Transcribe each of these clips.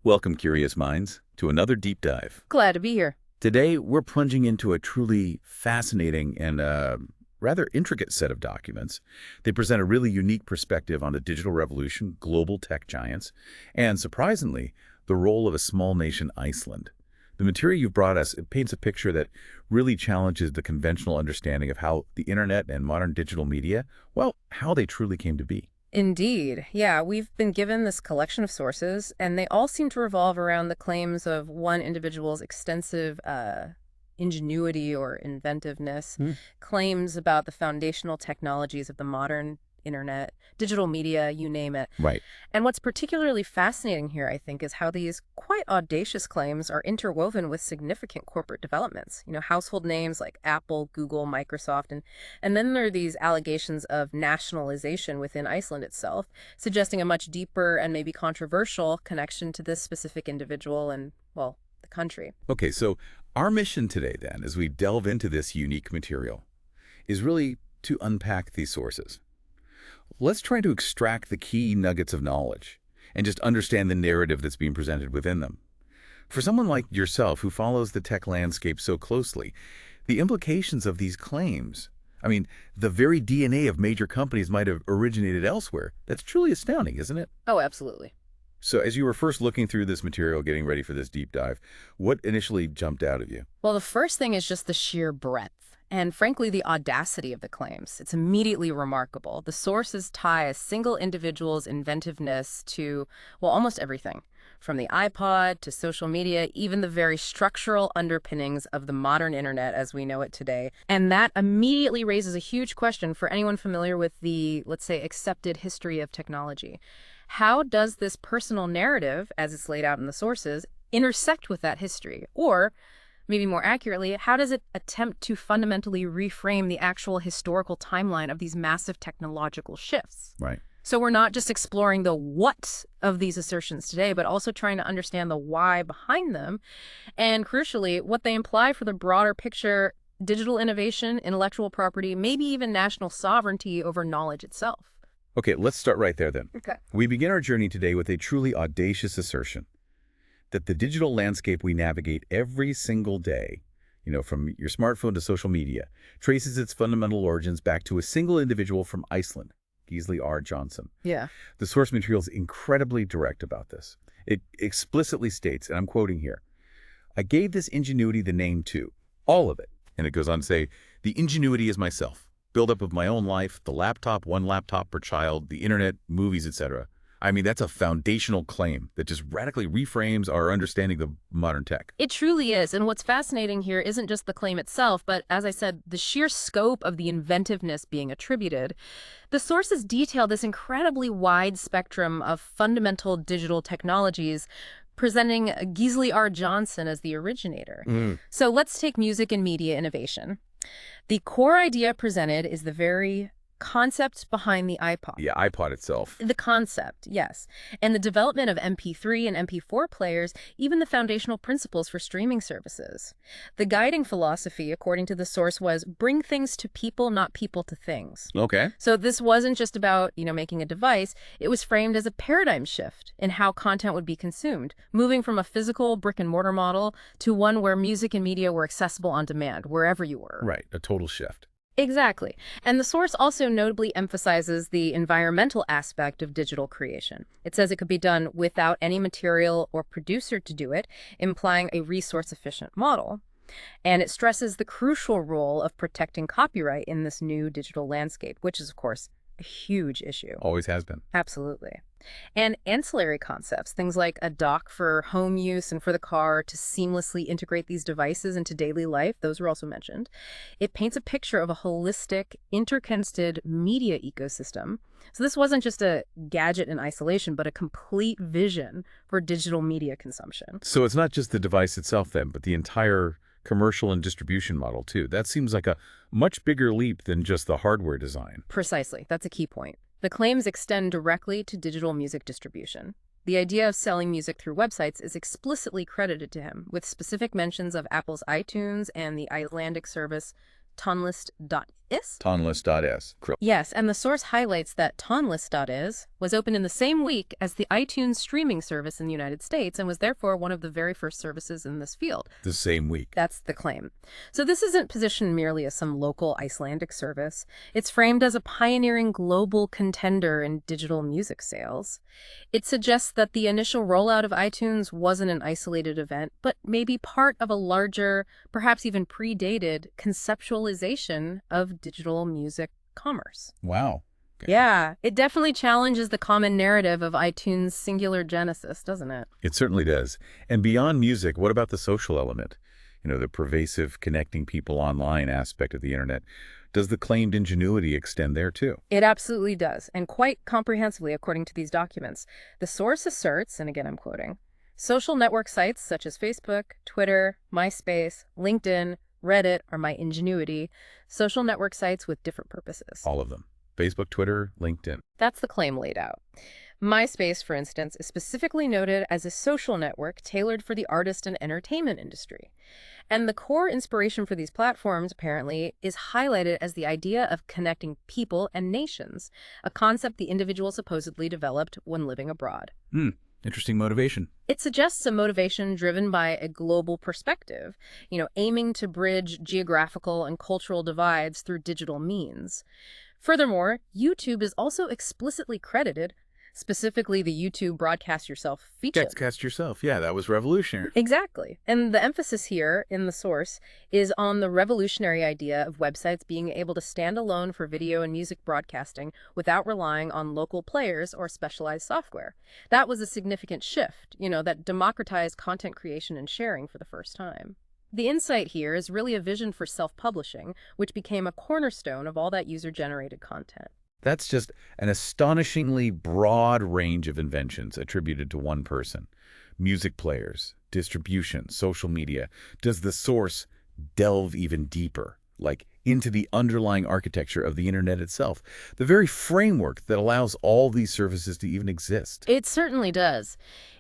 Welcome, curious minds, to another deep dive. Glad to be here. Today, we're plunging into a truly fascinating and rather intricate set of documents. They present a really unique perspective on the digital revolution, global tech giants, and surprisingly, the role of a small nation, Iceland. The material you've brought us, it paints a picture that really challenges the conventional understanding of how the internet and modern digital media, well, how they truly came to be. Indeed. Yeah, we've been given this collection of sources, and they all seem to revolve around the claims of one individual's extensive ingenuity or inventiveness, Hmm. claims about the foundational technologies of the modern internet, digital media, you name it. Right. And what's particularly fascinating here, I think, is how these quite audacious claims are interwoven with significant corporate developments. Household names like Apple, Google, Microsoft, and then there are these allegations of nationalization within Iceland itself, suggesting a much deeper and maybe controversial connection to this specific individual and, well, the country. Okay, so our mission today, then, as we delve into this unique material, is really to unpack these sources. Let's try to extract the key nuggets of knowledge and just understand the narrative that's being presented within them. For someone like yourself who follows the tech landscape so closely, the implications of these claims, the very DNA of major companies might have originated elsewhere. That's truly astounding, isn't it? Oh, absolutely. So as you were first looking through this material, getting ready for this deep dive, what initially jumped out of you? Well, the first thing is just the sheer breadth and, frankly, the audacity of the claims. It's immediately remarkable. The sources tie a single individual's inventiveness to, well, almost everything, from the iPod to social media, even the very structural underpinnings of the modern internet as we know it today. And that immediately raises a huge question for anyone familiar with the, let's say, accepted history of technology. How does this personal narrative, as it's laid out in the sources, intersect with that history? Or, maybe more accurately, how does it attempt to fundamentally reframe the actual historical timeline of these massive technological shifts? Right. So we're not just exploring the what of these assertions today, but also trying to understand the why behind them, and crucially, what they imply for the broader picture: digital innovation, intellectual property, maybe even national sovereignty over knowledge itself. Okay, let's start right there then. Okay. We begin our journey today with a truly audacious assertion that the digital landscape we navigate every single day, from your smartphone to social media, traces its fundamental origins back to a single individual from Iceland, Gisli R. Johnson. Yeah. The source material is incredibly direct about this. It explicitly states, and I'm quoting here, "I gave this ingenuity the name too, all of it." And it goes on to say, "The ingenuity is myself, build-up of my own life, the laptop, one laptop per child, the internet, movies, etc." That's a foundational claim that just radically reframes our understanding of modern tech. It truly is. And what's fascinating here isn't just the claim itself, but as I said, the sheer scope of the inventiveness being attributed. The sources detail this incredibly wide spectrum of fundamental digital technologies, presenting Gisli R. Johnson as the originator. So let's take music and media innovation. The core idea presented is the very concept behind the iPod. Yeah, iPod itself. The concept, yes. And the development of MP3 and MP4 players, even the foundational principles for streaming services. The guiding philosophy, according to the source, was bring things to people, not people to things. Okay. So this wasn't just about, making a device. It was framed as a paradigm shift in how content would be consumed, moving from a physical brick and mortar model to one where music and media were accessible on demand, wherever you were. Right, a total shift. Exactly. And the source also notably emphasizes the environmental aspect of digital creation. It says it could be done without any material or producer to do it, implying a resource-efficient model. And it stresses the crucial role of protecting copyright in this new digital landscape, which is, of course, a huge issue. Always has been. Absolutely. And ancillary concepts, things like a dock for home use and for the car to seamlessly integrate these devices into daily life, those were also mentioned. It paints a picture of a holistic, interconnected media ecosystem. So this wasn't just a gadget in isolation, but a complete vision for digital media consumption. So it's not just the device itself then, but the entire commercial and distribution model too. That seems like a much bigger leap than just the hardware design. Precisely. That's a key point. The claims extend directly to digital music distribution. The idea of selling music through websites is explicitly credited to him, with specific mentions of Apple's iTunes and the Icelandic service tonlist.is. Tonlist.is? Tonlist.s. Yes, and the source highlights that Tonlist.is was opened in the same week as the iTunes streaming service in the United States and was therefore one of the very first services in this field. The same week. That's the claim. So this isn't positioned merely as some local Icelandic service. It's framed as a pioneering global contender in digital music sales. It suggests that the initial rollout of iTunes wasn't an isolated event, but maybe part of a larger, perhaps even predated, conceptualization of digital music commerce. Wow. Okay. Yeah, it definitely challenges the common narrative of iTunes' singular genesis, doesn't it? It certainly does. And beyond music, what about the social element? The pervasive connecting people online aspect of the internet. Does the claimed ingenuity extend there too? It absolutely does, and quite comprehensively according to these documents. The source asserts, and again I'm quoting, social network sites such as Facebook, Twitter, MySpace, LinkedIn, Reddit are my ingenuity, social network sites with different purposes. All of them. Facebook, Twitter, LinkedIn. That's the claim laid out. MySpace, for instance, is specifically noted as a social network tailored for the artist and entertainment industry. And the core inspiration for these platforms, apparently, is highlighted as the idea of connecting people and nations, a concept the individual supposedly developed when living abroad. Interesting motivation. It suggests a motivation driven by a global perspective, aiming to bridge geographical and cultural divides through digital means. Furthermore, YouTube is also explicitly credited, specifically the YouTube Broadcast Yourself feature. Cast yourself. Yeah, that was revolutionary. Exactly. And the emphasis here in the source is on the revolutionary idea of websites being able to stand alone for video and music broadcasting without relying on local players or specialized software. That was a significant shift, that democratized content creation and sharing for the first time. The insight here is really a vision for self-publishing, which became a cornerstone of all that user-generated content. That's just an astonishingly broad range of inventions attributed to one person. Music players, distribution, social media. Does the source delve even deeper, like into the underlying architecture of the internet itself, the very framework that allows all these services to even exist? It certainly does.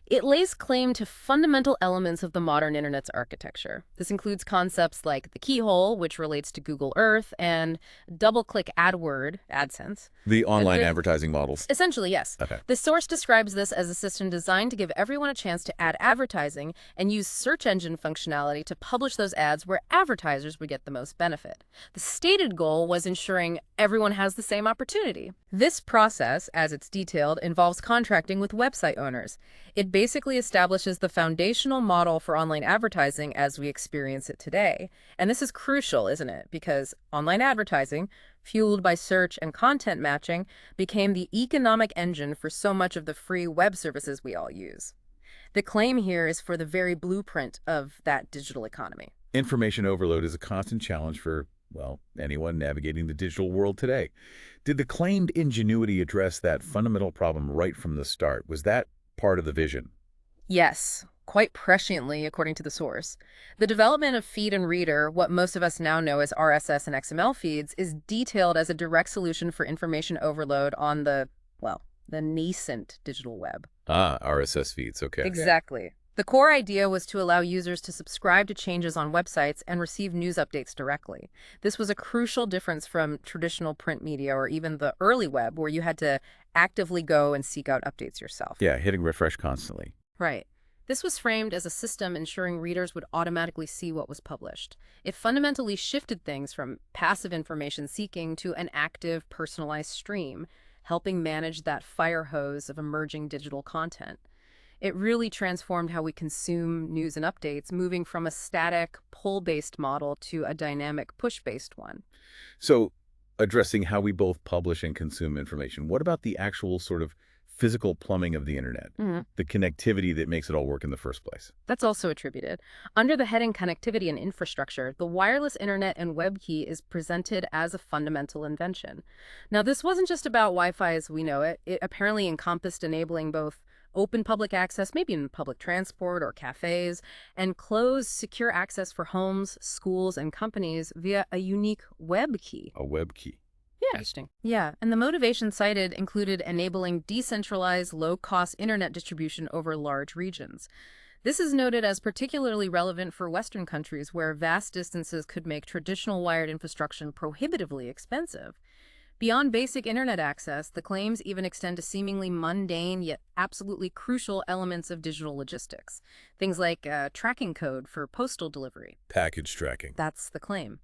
It lays claim to fundamental elements of the modern internet's architecture. This includes concepts like the keyhole, which relates to Google Earth, and double-click AdSense. The online advertising models. Essentially, yes. Okay. The source describes this as a system designed to give everyone a chance to add advertising and use search engine functionality to publish those ads where advertisers would get the most benefit. The stated goal was ensuring everyone has the same opportunity. This process, as it's detailed, involves contracting with website owners. It basically establishes the foundational model for online advertising as we experience it today. And this is crucial, isn't it? Because online advertising, fueled by search and content matching, became the economic engine for so much of the free web services we all use. The claim here is for the very blueprint of that digital economy. Information overload is a constant challenge for, anyone navigating the digital world today. Did the claimed ingenuity address that fundamental problem right from the start? Was that part of the vision? Yes, quite presciently, according to the source. The development of feed and reader, what most of us now know as RSS and XML feeds, is detailed as a direct solution for information overload on the nascent digital web. RSS feeds, okay. Exactly. The core idea was to allow users to subscribe to changes on websites and receive news updates directly. This was a crucial difference from traditional print media or even the early web, where you had to actively go and seek out updates yourself. Yeah, hitting refresh constantly. Right. This was framed as a system ensuring readers would automatically see what was published. It fundamentally shifted things from passive information seeking to an active, personalized stream, helping manage that fire hose of emerging digital content. It really transformed how we consume news and updates, moving from a static, pull-based model to a dynamic, push-based one. So, addressing how we both publish and consume information, what about the actual sort of physical plumbing of the internet, the connectivity that makes it all work in the first place? That's also attributed. Under the heading Connectivity and Infrastructure, the wireless internet and web key is presented as a fundamental invention. Now, this wasn't just about Wi-Fi as we know it. It apparently encompassed enabling both open public access, maybe in public transport or cafes, and closed secure access for homes, schools, and companies via a unique web key. A web key. Interesting. Yeah, and the motivation cited included enabling decentralized, low-cost internet distribution over large regions. This is noted as particularly relevant for Western countries where vast distances could make traditional wired infrastructure prohibitively expensive. Beyond basic internet access, the claims even extend to seemingly mundane yet absolutely crucial elements of digital logistics. Things like tracking code for postal delivery. Package tracking. That's the claim.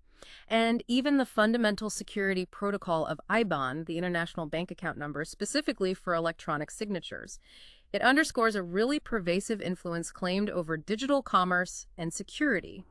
And even the fundamental security protocol of IBAN, the international bank account number, specifically for electronic signatures. It underscores a really pervasive influence claimed over digital commerce and security.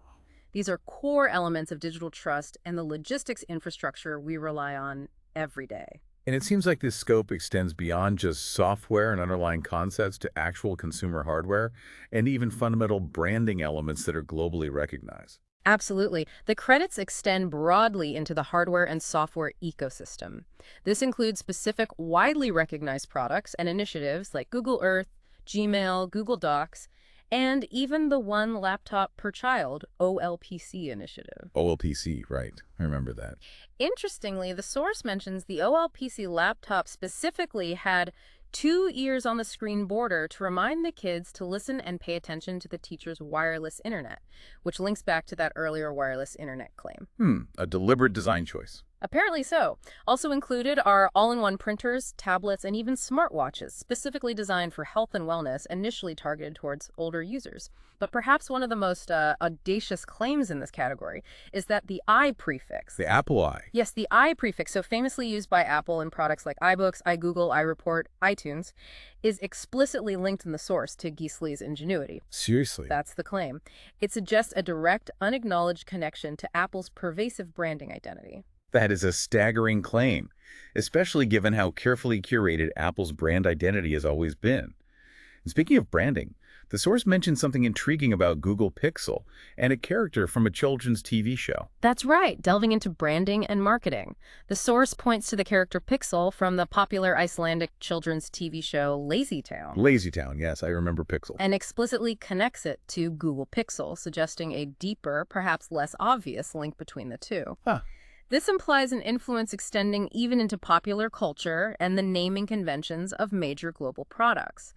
These are core elements of digital trust and the logistics infrastructure we rely on every day. And it seems like this scope extends beyond just software and underlying concepts to actual consumer hardware and even fundamental branding elements that are globally recognized. Absolutely. The credits extend broadly into the hardware and software ecosystem. This includes specific, widely recognized products and initiatives like Google Earth, Gmail, Google Docs, and even the One Laptop Per Child, OLPC initiative. OLPC, right. I remember that. Interestingly, the source mentions the OLPC laptop specifically had 2 ears on the screen border to remind the kids to listen and pay attention to the teacher's wireless internet, which links back to that earlier wireless internet claim. A deliberate design choice. Apparently so. Also included are all-in-one printers, tablets, and even smartwatches, specifically designed for health and wellness, initially targeted towards older users. But perhaps one of the most audacious claims in this category is that the I prefix. The Apple I. Yes, the I prefix, so famously used by Apple in products like iBooks, iGoogle, iReport, iTunes, is explicitly linked in the source to Geasley's ingenuity. Seriously? That's the claim. It suggests a direct, unacknowledged connection to Apple's pervasive branding identity. That is a staggering claim, especially given how carefully curated Apple's brand identity has always been. And speaking of branding, the source mentioned something intriguing about Google Pixel and a character from a children's TV show. That's right, delving into branding and marketing. The source points to the character Pixel from the popular Icelandic children's TV show Lazy Town. Lazy Town, yes, I remember Pixel. And explicitly connects it to Google Pixel, suggesting a deeper, perhaps less obvious link between the two. Huh. This implies an influence extending even into popular culture and the naming conventions of major global products.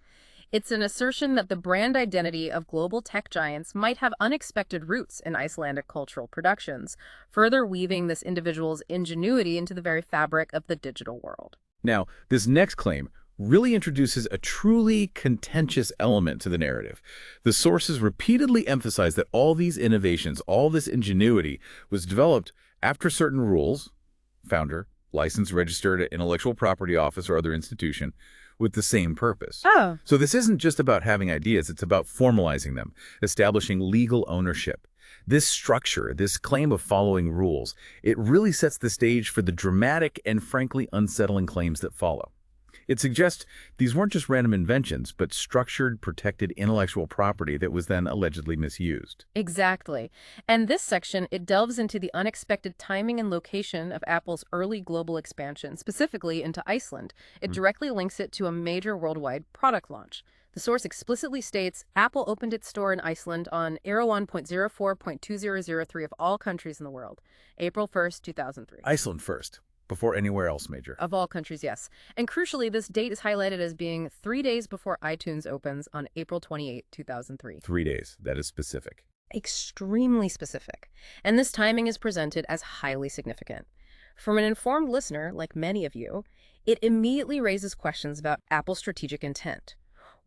It's an assertion that the brand identity of global tech giants might have unexpected roots in Icelandic cultural productions, further weaving this individual's ingenuity into the very fabric of the digital world. Now, this next claim really introduces a truly contentious element to the narrative. The sources repeatedly emphasize that all these innovations, all this ingenuity, was developed after certain rules, founder, license registered at intellectual property office or other institution, with the same purpose. Oh. So this isn't just about having ideas, it's about formalizing them, establishing legal ownership. This structure, this claim of following rules, it really sets the stage for the dramatic and frankly unsettling claims that follow. It suggests these weren't just random inventions, but structured, protected intellectual property that was then allegedly misused. Exactly. And this section, it delves into the unexpected timing and location of Apple's early global expansion, specifically into Iceland. It directly links it to a major worldwide product launch. The source explicitly states Apple opened its store in Iceland on 01.04.2003 of all countries in the world, April 1st, 2003. Iceland first, before anywhere else major. Of all countries, yes. And crucially, this date is highlighted as being 3 days before iTunes opens on April 28, 2003. 3 days. That is specific. Extremely specific. And this timing is presented as highly significant. From an informed listener, like many of you, it immediately raises questions about Apple's strategic intent.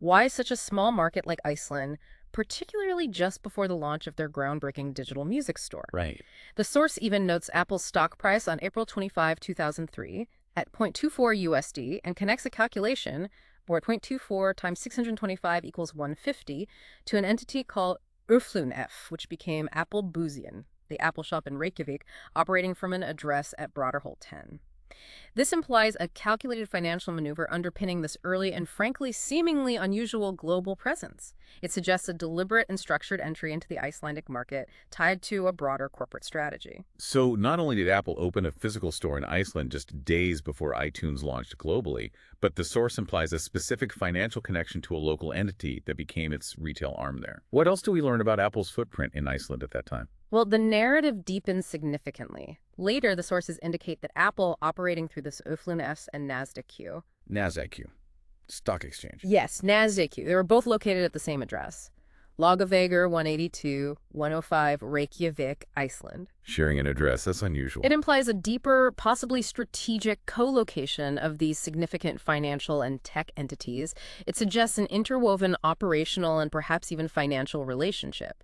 Why such a small market like Iceland, particularly just before the launch of their groundbreaking digital music store? Right. The source even notes Apple's stock price on April 25, 2003 at 0.24 USD and connects a calculation, or 0.24 times 625 equals 150, to an entity called Urflun F, which became Apple Búzion, the Apple shop in Reykjavik, operating from an address at Broderholt 10. This implies a calculated financial maneuver underpinning this early and frankly seemingly unusual global presence. It suggests a deliberate and structured entry into the Icelandic market tied to a broader corporate strategy. So not only did Apple open a physical store in Iceland just days before iTunes launched globally, but the source implies a specific financial connection to a local entity that became its retail arm there. What else do we learn about Apple's footprint in Iceland at that time? Well, the narrative deepens significantly. Later, the sources indicate that Apple, operating through this Öflin S and NASDAQ. NASDAQ, stock exchange. Yes, NASDAQ. They were both located at the same address. Laugavegur 182, 105, Reykjavik, Iceland. Sharing an address, that's unusual. It implies a deeper, possibly strategic co-location of these significant financial and tech entities. It suggests an interwoven operational and perhaps even financial relationship.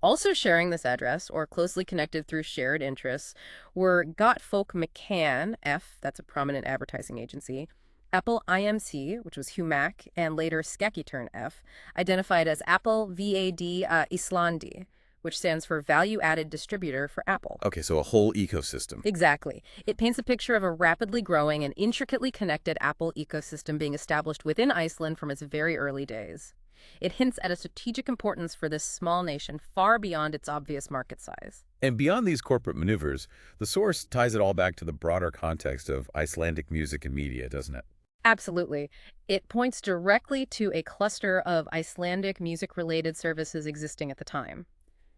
Also sharing this address, or closely connected through shared interests, were Got-Folk McCann, F, that's a prominent advertising agency, Apple IMC, which was Humac, and later Skekkiturn F, identified as Apple VAD Icelandic, which stands for Value-Added Distributor for Apple. Okay, so a whole ecosystem. Exactly. It paints a picture of a rapidly growing and intricately connected Apple ecosystem being established within Iceland from its very early days. It hints at a strategic importance for this small nation far beyond its obvious market size. And beyond these corporate maneuvers, the source ties it all back to the broader context of Icelandic music and media, doesn't it? Absolutely. It points directly to a cluster of Icelandic music-related services existing at the time.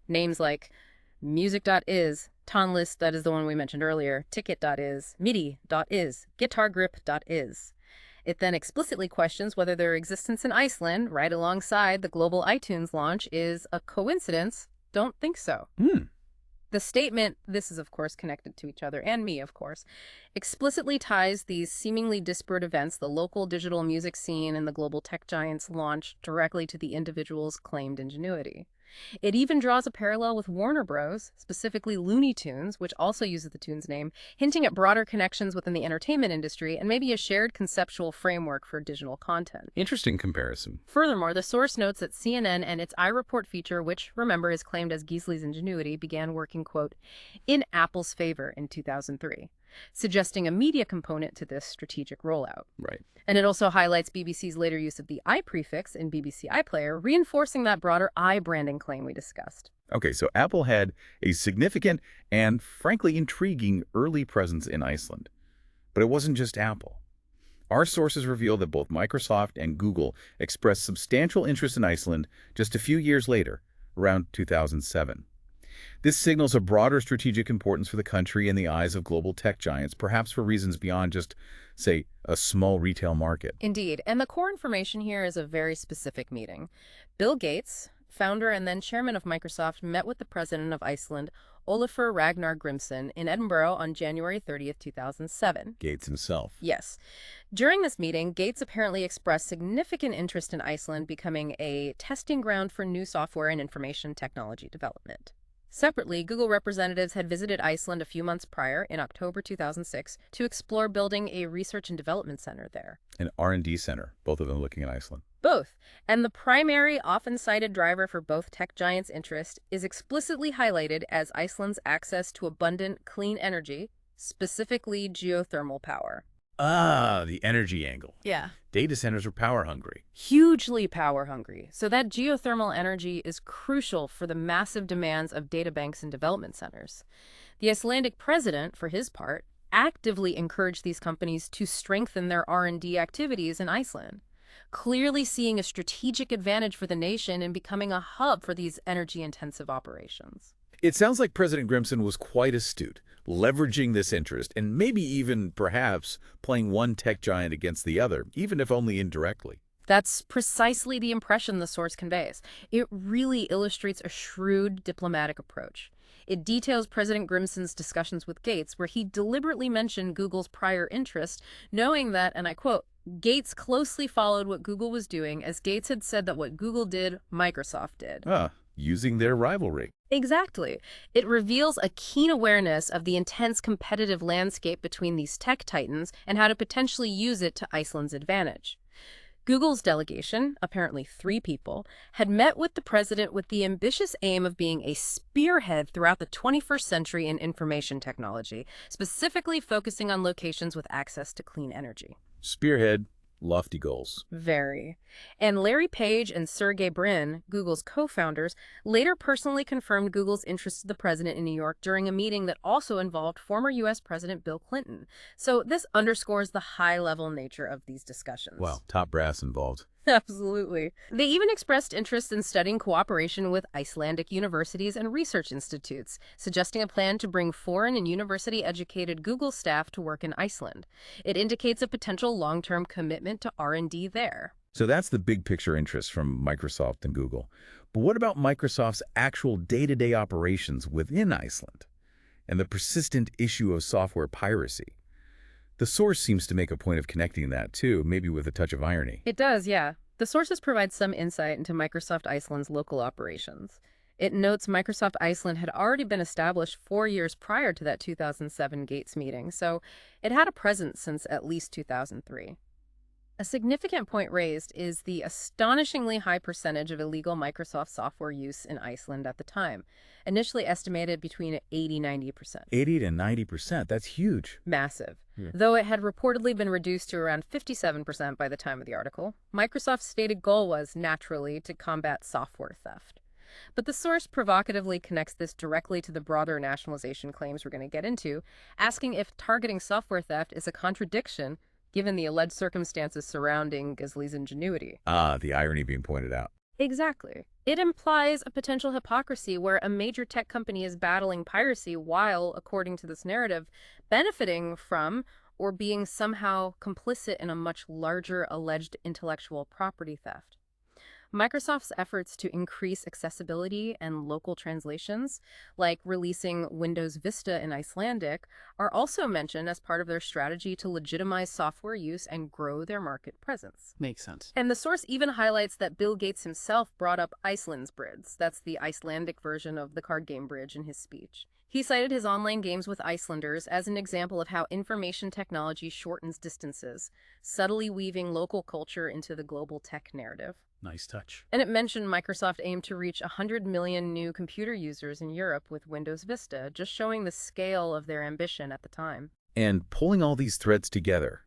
Names like Music.is, Tonlist, that is the one we mentioned earlier, Ticket.is, MIDI.is, GuitarGrip.is. It then explicitly questions whether their existence in Iceland, right alongside the global iTunes launch, is a coincidence. Don't think so. The statement, this is of course connected to each other, and me of course, explicitly ties these seemingly disparate events, the local digital music scene and the global tech giants launch, directly to the individual's claimed ingenuity. It even draws a parallel with Warner Bros., specifically Looney Tunes, which also uses the Tunes name, hinting at broader connections within the entertainment industry and maybe a shared conceptual framework for digital content. Interesting comparison. Furthermore, the source notes that CNN and its iReport feature, which, remember, is claimed as Geasley's ingenuity, began working, quote, in Apple's favor in 2003, suggesting a media component to this strategic rollout. Right. And it also highlights BBC's later use of the I prefix in BBC iPlayer, reinforcing that broader I branding claim we discussed. Okay, so Apple had a significant and, frankly, intriguing early presence in Iceland. But it wasn't just Apple. Our sources reveal that both Microsoft and Google expressed substantial interest in Iceland just a few years later, around 2007. This signals a broader strategic importance for the country in the eyes of global tech giants, perhaps for reasons beyond just, say, a small retail market. Indeed, and the core information here is a very specific meeting. Bill Gates, founder and then chairman of Microsoft, met with the president of Iceland, Olafur Ragnar Grimsson, in Edinburgh on January 30th, 2007. Gates himself. Yes. During this meeting, Gates apparently expressed significant interest in Iceland becoming a testing ground for new software and information technology development. Separately, Google representatives had visited Iceland a few months prior, in October 2006, to explore building a research and development center there. An R&D center, both of them looking at Iceland. Both. And the primary, often cited driver for both tech giants' interest is explicitly highlighted as Iceland's access to abundant, clean energy, specifically geothermal power. Ah, the energy angle. Yeah. Data centers are power hungry. Hugely power hungry. So that geothermal energy is crucial for the massive demands of data banks and development centers. The Icelandic president, for his part, actively encouraged these companies to strengthen their R&D activities in Iceland, clearly seeing a strategic advantage for the nation in becoming a hub for these energy-intensive operations. It sounds like President Grimsson was quite astute, leveraging this interest and maybe even, perhaps, playing one tech giant against the other, even if only indirectly. That's precisely the impression the source conveys. It really illustrates a shrewd diplomatic approach. It details President Grimson's discussions with Gates, where he deliberately mentioned Google's prior interest, knowing that, and I quote, Gates closely followed what Google was doing, as Gates had said that what Google did, Microsoft did. Using their rivalry. Exactly. It reveals a keen awareness of the intense competitive landscape between these tech titans and how to potentially use it to Iceland's advantage. Google's delegation, apparently 3 people, had met with the president with the ambitious aim of being a spearhead throughout the 21st century in information technology, specifically focusing on locations with access to clean energy. Spearhead, lofty goals. Very. And Larry Page and Sergey Brin, Google's co-founders, later personally confirmed Google's interest to the president in New York during a meeting that also involved former U.S. President Bill Clinton. So this underscores the high-level nature of these discussions. Wow, top brass involved. Absolutely. They even expressed interest in studying cooperation with Icelandic universities and research institutes, suggesting a plan to bring foreign and university-educated Google staff to work in Iceland. It indicates a potential long-term commitment to R&D there. So that's the big picture interest from Microsoft and Google. But what about Microsoft's actual day-to-day operations within Iceland and the persistent issue of software piracy? The source seems to make a point of connecting that, too, maybe with a touch of irony. It does, yeah. The sources provide some insight into Microsoft Iceland's local operations. It notes Microsoft Iceland had already been established 4 years prior to that 2007 Gates meeting, so it had a presence since at least 2003. A significant point raised is the astonishingly high percentage of illegal Microsoft software use in Iceland at the time, initially estimated between 80–90%. 80 to 90%, that's huge. Massive. Yeah. Though it had reportedly been reduced to around 57% by the time of the article, Microsoft's stated goal was, naturally, to combat software theft. But the source provocatively connects this directly to the broader nationalization claims we're going to get into, asking if targeting software theft is a contradiction given the alleged circumstances surrounding Gisli's ingenuity. Ah, the irony being pointed out. Exactly. It implies a potential hypocrisy where a major tech company is battling piracy while, according to this narrative, benefiting from or being somehow complicit in a much larger alleged intellectual property theft. Microsoft's efforts to increase accessibility and local translations, like releasing Windows Vista in Icelandic, are also mentioned as part of their strategy to legitimize software use and grow their market presence. Makes sense. And the source even highlights that Bill Gates himself brought up Iceland's bridge. That's the Icelandic version of the card game bridge in his speech. He cited his online games with Icelanders as an example of how information technology shortens distances, subtly weaving local culture into the global tech narrative. Nice touch. And it mentioned Microsoft aimed to reach 100 million new computer users in Europe with Windows Vista, just showing the scale of their ambition at the time. And pulling all these threads together,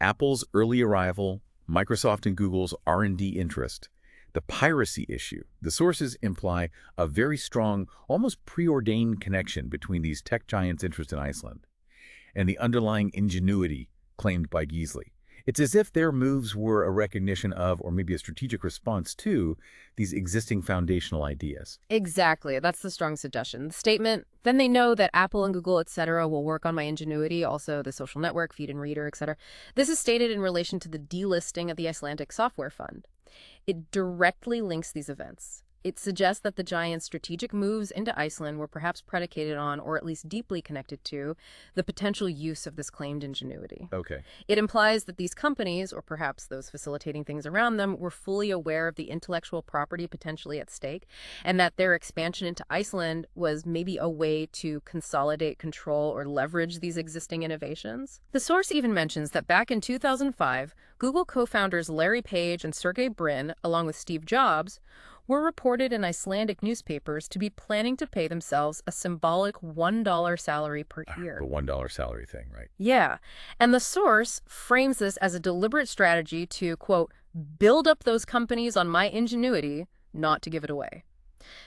Apple's early arrival, Microsoft and Google's R&D interest, the piracy issue, the sources imply a very strong, almost preordained connection between these tech giants' interest in Iceland and the underlying ingenuity claimed by Gisli. It's as if their moves were a recognition of, or maybe a strategic response to, these existing foundational ideas. Exactly. That's the strong suggestion. The statement, then they know that Apple and Google, etc., will work on my ingenuity, also the social network, feed and reader, etc. This is stated in relation to the delisting of the Icelandic software fund. It directly links these events. It suggests that the giant's strategic moves into Iceland were perhaps predicated on, or at least deeply connected to, the potential use of this claimed ingenuity. Okay. It implies that these companies, or perhaps those facilitating things around them, were fully aware of the intellectual property potentially at stake, and that their expansion into Iceland was maybe a way to consolidate, control, or leverage these existing innovations. The source even mentions that back in 2005, Google co-founders Larry Page and Sergey Brin, along with Steve Jobs, were reported in Icelandic newspapers to be planning to pay themselves a symbolic $1 salary per year. The $1 salary thing, right? Yeah. And the source frames this as a deliberate strategy to, quote, build up those companies on my ingenuity, not to give it away.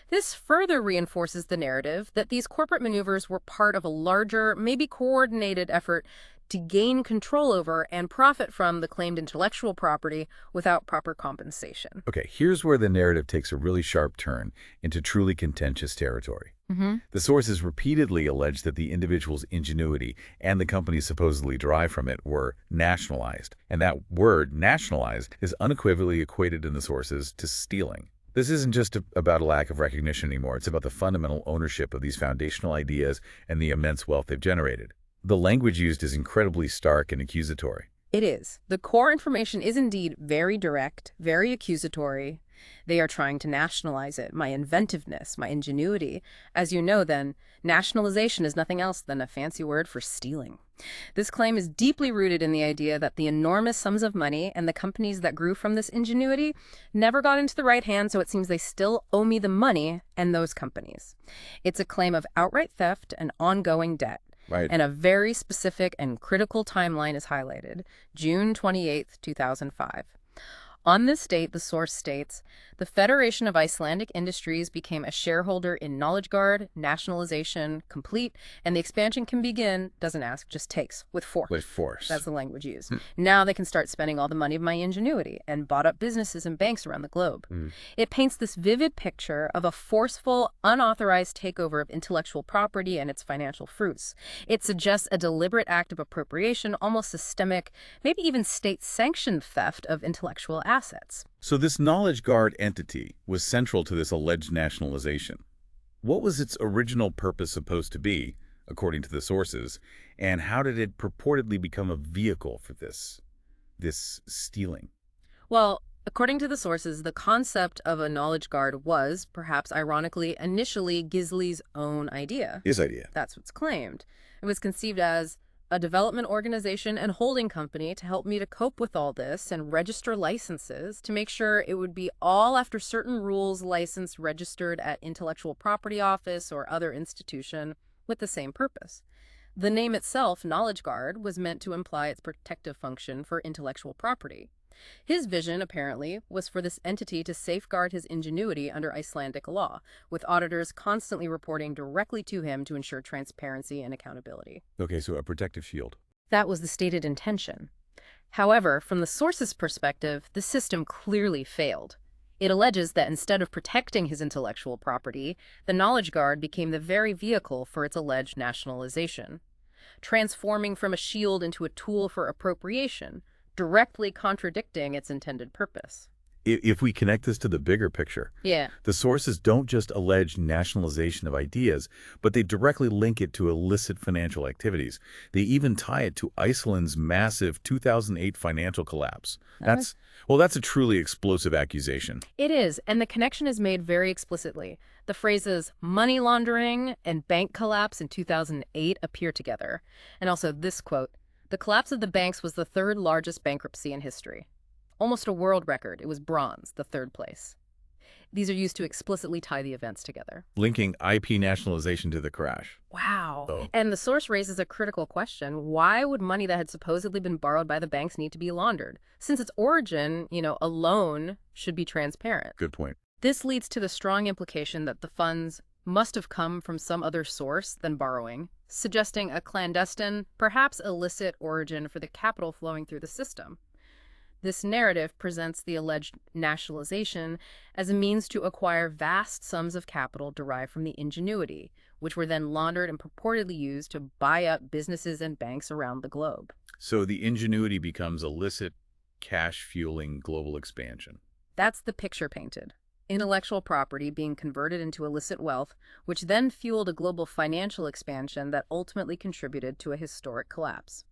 This further reinforces the narrative that these corporate maneuvers were part of a larger, maybe coordinated effort to gain control over and profit from the claimed intellectual property without proper compensation. Okay, here's where the narrative takes a really sharp turn into truly contentious territory. The sources repeatedly allege that the individual's ingenuity and the companies supposedly derived from it were nationalized, and that word nationalized is unequivocally equated in the sources to stealing. This isn't just about a lack of recognition anymore. It's about the fundamental ownership of these foundational ideas and the immense wealth they've generated. The language used is incredibly stark and accusatory. It is. The core information is indeed very direct, very accusatory. They are trying to nationalize it, my inventiveness, my ingenuity. As you know, then, nationalization is nothing else than a fancy word for stealing. This claim is deeply rooted in the idea that the enormous sums of money and the companies that grew from this ingenuity never got into the right hands, so it seems they still owe me the money and those companies. It's a claim of outright theft and ongoing debt. Right. And a very specific and critical timeline is highlighted, June 28th, 2005. On this date, the source states, the Federation of Icelandic Industries became a shareholder in Knowledge Guard, nationalization complete, and the expansion can begin, doesn't ask, just takes, with force. With force. That's the language used. Now they can start spending all the money of my ingenuity and bought up businesses and banks around the globe. It paints this vivid picture of a forceful, unauthorized takeover of intellectual property and its financial fruits. It suggests a deliberate act of appropriation, almost systemic, maybe even state-sanctioned theft of intellectual assets. So this Knowledge Guard entity was central to this alleged nationalization. What was its original purpose supposed to be, according to the sources, and how did it purportedly become a vehicle for this stealing? Well, according to the sources, the concept of a knowledge guard was, perhaps ironically, initially Gisli's own idea. His idea. That's what's claimed. It was conceived as a development organization and holding company to help me to cope with all this and register licenses to make sure it would be all after certain rules licensed registered at intellectual property office or other institution with the same purpose. The name itself, Knowledge Guard, was meant to imply its protective function for intellectual property. His vision, apparently, was for this entity to safeguard his ingenuity under Icelandic law, with auditors constantly reporting directly to him to ensure transparency and accountability. Okay, so a protective shield. That was the stated intention. However, from the source's perspective, the system clearly failed. It alleges that instead of protecting his intellectual property, the Knowledge Guard became the very vehicle for its alleged nationalization, transforming from a shield into a tool for appropriation, directly contradicting its intended purpose. If we connect this to the bigger picture, the sources don't just allege nationalization of ideas, but they directly link it to illicit financial activities. They even tie it to Iceland's massive 2008 financial collapse. That's a truly explosive accusation. It is, and the connection is made very explicitly. The phrases money laundering and bank collapse in 2008 appear together. And also this quote, "The collapse of the banks was the third largest bankruptcy in history. Almost a world record. It was bronze, the third place." These are used to explicitly tie the events together. Linking IP nationalization to the crash. Wow. Oh. And the source raises a critical question. Why would money that had supposedly been borrowed by the banks need to be laundered? Since its origin, a loan should be transparent. Good point. This leads to the strong implication that the funds must have come from some other source than borrowing, suggesting a clandestine, perhaps illicit origin for the capital flowing through the system. This narrative presents the alleged nationalization as a means to acquire vast sums of capital derived from the ingenuity, which were then laundered and purportedly used to buy up businesses and banks around the globe. So the ingenuity becomes illicit, cash-fueling global expansion. That's the picture painted. Intellectual property being converted into illicit wealth, which then fueled a global financial expansion that ultimately contributed to a historic collapse.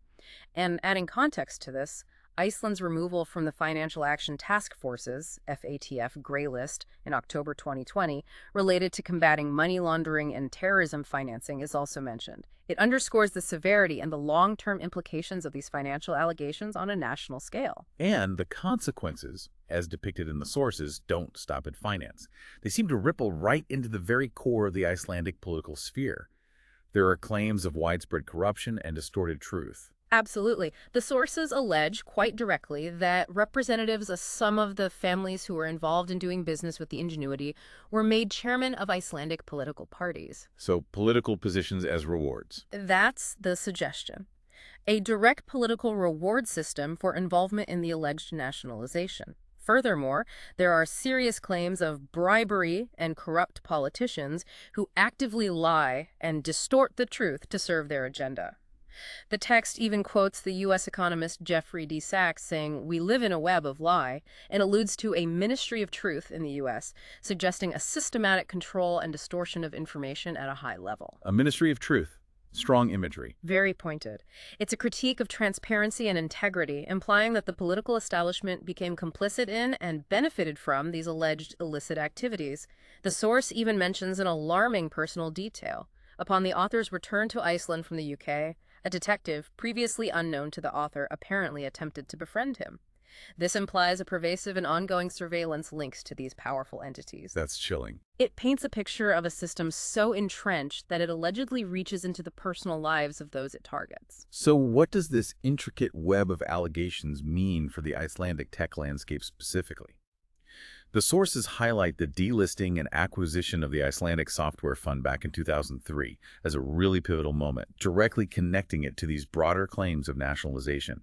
And adding context to this, Iceland's removal from the Financial Action Task Force's FATF gray list in October 2020 related to combating money laundering and terrorism financing is also mentioned. It underscores the severity and the long-term implications of these financial allegations on a national scale. And the consequences, as depicted in the sources, don't stop at finance. They seem to ripple right into the very core of the Icelandic political sphere. There are claims of widespread corruption and distorted truth. Absolutely. The sources allege quite directly that representatives of some of the families who were involved in doing business with the ingenuity were made chairman of Icelandic political parties. So political positions as rewards. That's the suggestion. A direct political reward system for involvement in the alleged nationalization. Furthermore, there are serious claims of bribery and corrupt politicians who actively lie and distort the truth to serve their agenda. The text even quotes the U.S. economist Jeffrey D. Sachs saying, "We live in a web of lie," and alludes to a ministry of truth in the U.S., suggesting a systematic control and distortion of information at a high level. A ministry of truth. Strong imagery. Very pointed. It's a critique of transparency and integrity, implying that the political establishment became complicit in and benefited from these alleged illicit activities. The source even mentions an alarming personal detail. Upon the author's return to Iceland from the UK, a detective, previously unknown to the author, apparently attempted to befriend him. This implies a pervasive and ongoing surveillance links to these powerful entities. That's chilling. It paints a picture of a system so entrenched that it allegedly reaches into the personal lives of those it targets. So what does this intricate web of allegations mean for the Icelandic tech landscape specifically? The sources highlight the delisting and acquisition of the Icelandic software fund back in 2003 as a really pivotal moment, directly connecting it to these broader claims of nationalization.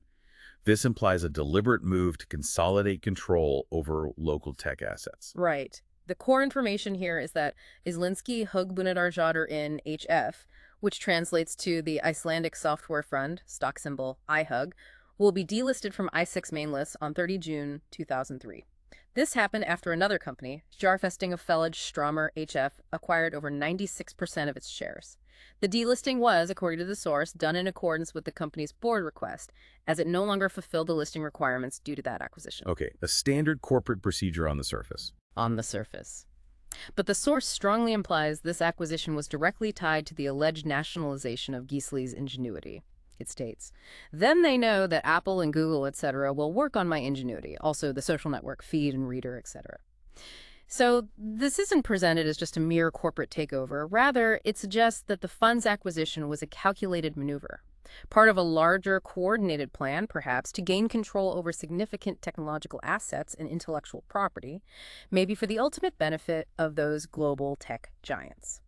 This implies a deliberate move to consolidate control over local tech assets. Right. The core information here is that Islenski Hugbúnaðarjáður in HF, which translates to the Icelandic Software Fund, stock symbol IHUG, will be delisted from ICEX main list on 30 June 2003. This happened after another company, Jarfesting of Fellage Stromer HF, acquired over 96% of its shares. The delisting was, according to the source, done in accordance with the company's board request, as it no longer fulfilled the listing requirements due to that acquisition. Okay, a standard corporate procedure on the surface. On the surface. But the source strongly implies this acquisition was directly tied to the alleged nationalization of Gisli's ingenuity. It states, then they know that Apple and Google, etc., will work on my ingenuity, also the social network feed and reader, etc. So this isn't presented as just a mere corporate takeover. Rather, it suggests that the fund's acquisition was a calculated maneuver, part of a larger, coordinated plan, perhaps, to gain control over significant technological assets and intellectual property, maybe for the ultimate benefit of those global tech giants.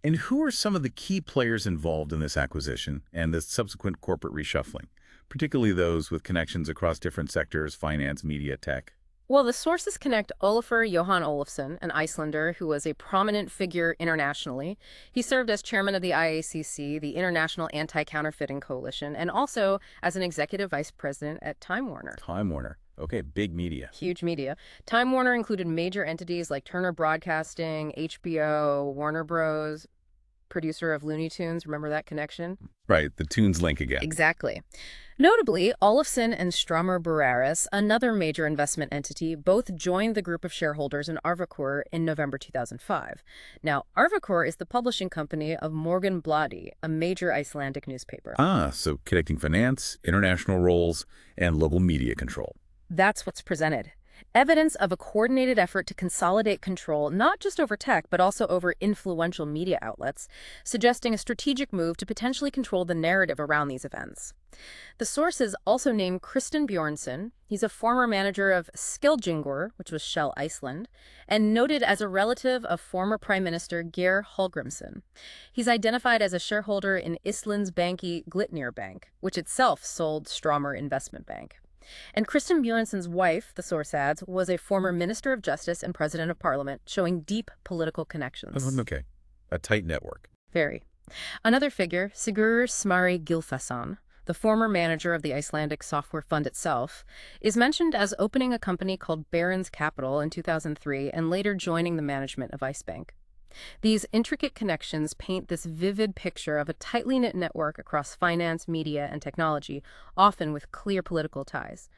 And who are some of the key players involved in this acquisition and the subsequent corporate reshuffling, particularly those with connections across different sectors, finance, media, tech? Well, the sources connect Ólafur Jóhann Ólafsson, an Icelander who was a prominent figure internationally. He served as chairman of the IACC, the International Anti-Counterfeiting Coalition, and also as an executive vice president at Time Warner. Time Warner. Okay, big media. Huge media. Time Warner included major entities like Turner Broadcasting, HBO, Warner Bros., producer of Looney Tunes. Remember that connection? Right, the Tunes link again. Exactly. Notably, Ólafsson and Stromer Boraris, another major investment entity, both joined the group of shareholders in Arvakur in November 2005. Now, Arvakur is the publishing company of Morgunblaðið, a major Icelandic newspaper. Ah, so connecting finance, international roles, and local media control. That's what's presented. Evidence of a coordinated effort to consolidate control not just over tech, but also over influential media outlets, suggesting a strategic move to potentially control the narrative around these events. The sources also name Kristinn Bjornsson. He's a former manager of Skildingur, which was Shell Iceland, and noted as a relative of former Prime Minister Geir Hallgrímsson. He's identified as a shareholder in Íslandsbanki Glitnir Bank, which itself sold Stromer Investment Bank. And Kristinn Bjornsson's wife, the source adds, was a former Minister of Justice and President of Parliament, showing deep political connections. Okay, a tight network. Very. Another figure, Sigurður Smári Gylfason, the former manager of the Icelandic Software Fund itself, is mentioned as opening a company called Barron's Capital in 2003 and later joining the management of Icebank. These intricate connections paint this vivid picture of a tightly knit network across finance, media, and technology, often with clear political ties,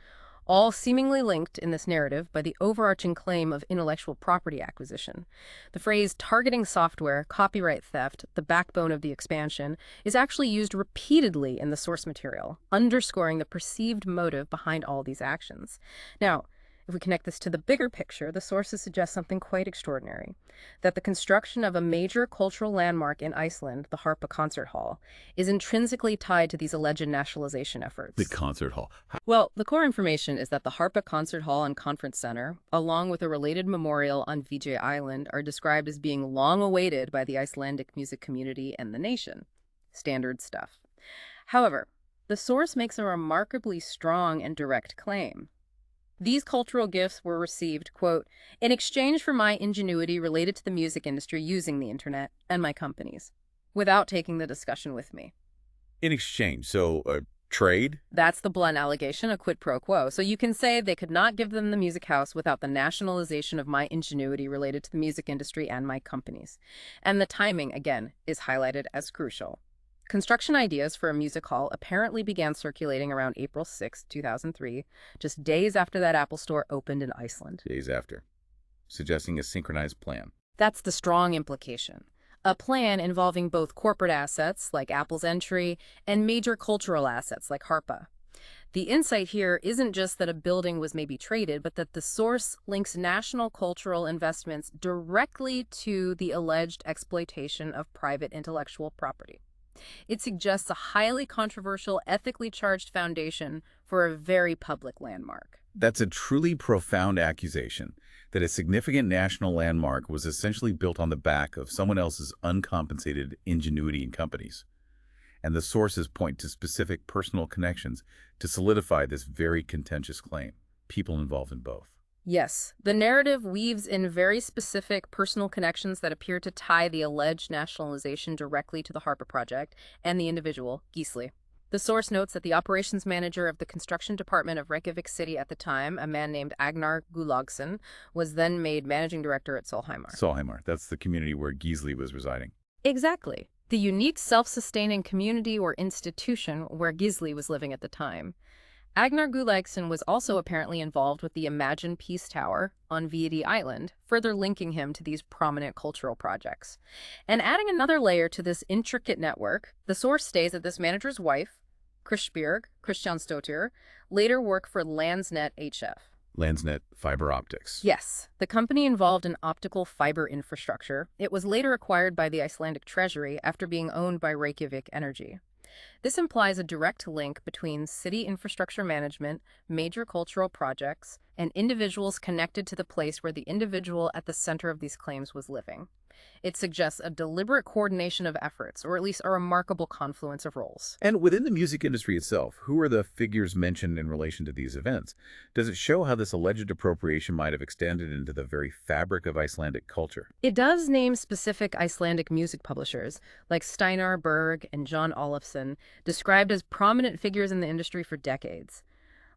all seemingly linked in this narrative by the overarching claim of intellectual property acquisition. The phrase targeting software, copyright theft, the backbone of the expansion, is actually used repeatedly in the source material, underscoring the perceived motive behind all these actions. Now, if we connect this to the bigger picture, the sources suggest something quite extraordinary, that the construction of a major cultural landmark in Iceland, the Harpa Concert Hall, is intrinsically tied to these alleged nationalization efforts. The concert hall. Well, the core information is that the Harpa Concert Hall and Conference Center, along with a related memorial on Vijay Island, are described as being long awaited by the Icelandic music community and the nation. Standard stuff. However, the source makes a remarkably strong and direct claim. These cultural gifts were received, quote, in exchange for my ingenuity related to the music industry using the internet and my companies, without taking the discussion with me. In exchange, so trade? That's the blunt allegation, a quid pro quo. So you can say they could not give them the music house without the nationalization of my ingenuity related to the music industry and my companies. And the timing, again, is highlighted as crucial. Construction ideas for a music hall apparently began circulating around April 6, 2003, just days after that Apple store opened in Iceland. Days after, suggesting a synchronized plan. That's the strong implication. A plan involving both corporate assets, like Apple's entry, and major cultural assets, like Harpa. The insight here isn't just that a building was maybe traded, but that the source links national cultural investments directly to the alleged exploitation of private intellectual property. It suggests a highly controversial, ethically charged foundation for a very public landmark. That's a truly profound accusation that a significant national landmark was essentially built on the back of someone else's uncompensated ingenuity and companies. And the sources point to specific personal connections to solidify this very contentious claim, people involved in both. Yes, the narrative weaves in very specific personal connections that appear to tie the alleged nationalization directly to the Harper Project and the individual, Gisli. The source notes that the operations manager of the construction department of Reykjavik City at the time, a man named Agnar Gulagson, was then made managing director at Solheimar. Solheimar, that's the community where Gisli was residing. Exactly. The unique self-sustaining community or institution where Gisli was living at the time. Agnar Gulagson was also apparently involved with the Imagine Peace Tower on Vieti Island, further linking him to these prominent cultural projects. And adding another layer to this intricate network, the source states that this manager's wife, Kristjansdóttir, later worked for Landsnet HF. Landsnet Fiber Optics. Yes, the company involved in optical fiber infrastructure. It was later acquired by the Icelandic treasury after being owned by Reykjavik Energy. This implies a direct link between city infrastructure management, major cultural projects, and individuals connected to the place where the individual at the center of these claims was living. It suggests a deliberate coordination of efforts, or at least a remarkable confluence of roles. And within the music industry itself, who are the figures mentioned in relation to these events? Does it show how this alleged appropriation might have extended into the very fabric of Icelandic culture? It does name specific Icelandic music publishers, like Steinar Berg and John Olafsson, described as prominent figures in the industry for decades.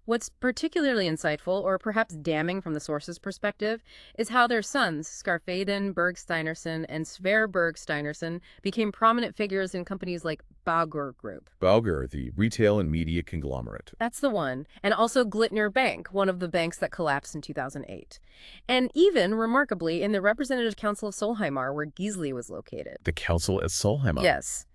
What's particularly insightful, or perhaps damning from the source's perspective, is how their sons, Skarphéðinn Berg Steinarsson and Sverrir Berg Steinarsson, became prominent figures in companies like Baugur Group. Baugur, the retail and media conglomerate. That's the one. And also Glitnir Bank, one of the banks that collapsed in 2008. And even, remarkably, in the Representative Council of Solheimar, where Gisli was located. The council at Solheimar. Yes.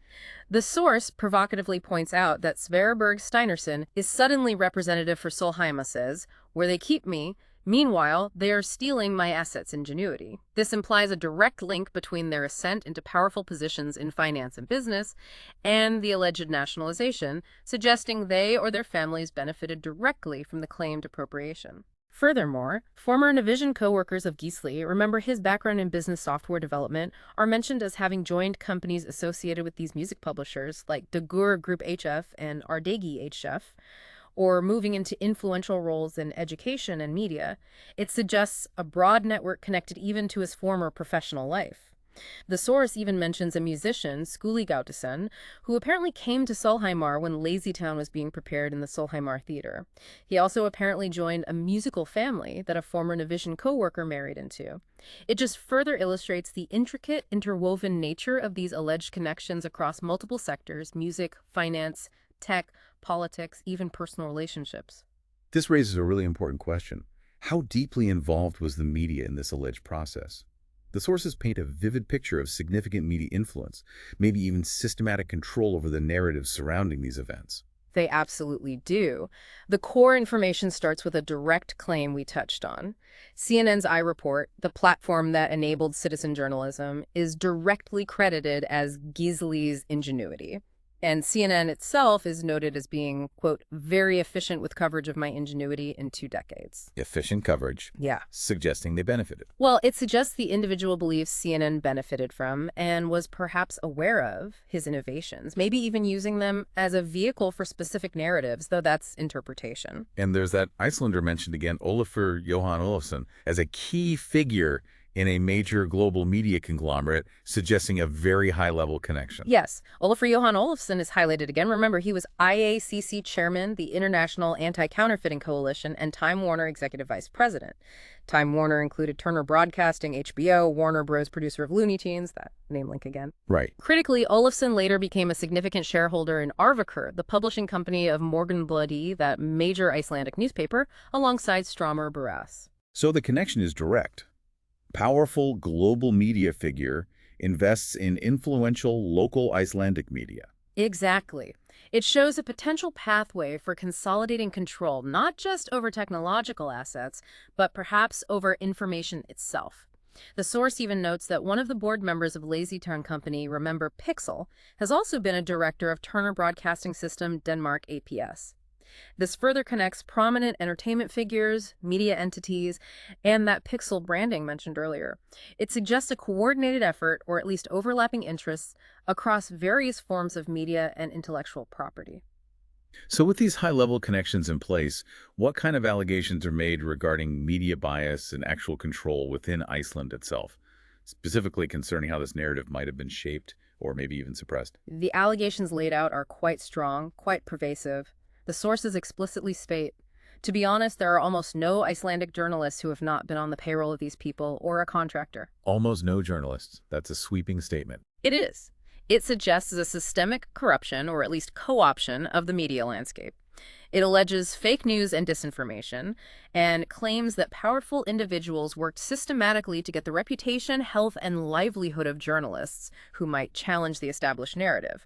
The source provocatively points out that Sverrir Berg Steinarsson is suddenly representative for Solheima, says, where they keep me. Meanwhile, they are stealing my assets' ingenuity. This implies a direct link between their ascent into powerful positions in finance and business and the alleged nationalization, suggesting they or their families benefited directly from the claimed appropriation. Furthermore, former Navision co-workers of Gisli, remember his background in business software development, are mentioned as having joined companies associated with these music publishers like Dagur Group HF and Ardegi HF, or moving into influential roles in education and media. It suggests a broad network connected even to his former professional life. The source even mentions a musician, Skuli Gautisson, who apparently came to Solheimar when Lazy Town was being prepared in the Solheimar Theater. He also apparently joined a musical family that a former Navision co-worker married into. It just further illustrates the intricate, interwoven nature of these alleged connections across multiple sectors: music, finance, tech, politics, even personal relationships. This raises a really important question. How deeply involved was the media in this alleged process? The sources paint a vivid picture of significant media influence, maybe even systematic control over the narratives surrounding these events. They absolutely do. The core information starts with a direct claim we touched on. CNN's iReport, the platform that enabled citizen journalism, is directly credited as Gisli's ingenuity. And CNN itself is noted as being, quote, very efficient with coverage of my ingenuity in 2 decades. Efficient coverage. Yeah. Suggesting they benefited. Well, it suggests the individual believes CNN benefited from and was perhaps aware of his innovations, maybe even using them as a vehicle for specific narratives, though that's interpretation. And there's that Icelander mentioned again, Olafur Jóhann Olafsson, as a key figure in a major global media conglomerate, suggesting a very high-level connection. Yes, Olafur Jóhann Olafsson is highlighted again. Remember, he was IACC chairman, the International Anti-Counterfeiting Coalition, and Time Warner executive vice president. Time Warner included Turner Broadcasting, HBO, Warner Bros. Producer of Looney Tunes, that name link again. Right. Critically, Olafsson later became a significant shareholder in Arvakur, the publishing company of Morgunblaðið, that major Icelandic newspaper, alongside Strámur Barras. So the connection is direct. Powerful global media figure invests in influential local Icelandic media. Exactly. It shows a potential pathway for consolidating control, not just over technological assets, but perhaps over information itself. The source even notes that one of the board members of Lazy Town Company, remember Pixel, has also been a director of Turner Broadcasting System Denmark APS. This further connects prominent entertainment figures, media entities, and that Pixel branding mentioned earlier. It suggests a coordinated effort, or at least overlapping interests, across various forms of media and intellectual property. So with these high-level connections in place, what kind of allegations are made regarding media bias and actual control within Iceland itself, specifically concerning how this narrative might have been shaped or maybe even suppressed? The allegations laid out are quite strong, quite pervasive. The sources explicitly state, to be honest, there are almost no Icelandic journalists who have not been on the payroll of these people or a contractor. Almost no journalists. That's a sweeping statement. It is. It suggests a systemic corruption, or at least co-option, of the media landscape. It alleges fake news and disinformation, and claims that powerful individuals worked systematically to get the reputation, health, and livelihood of journalists who might challenge the established narrative.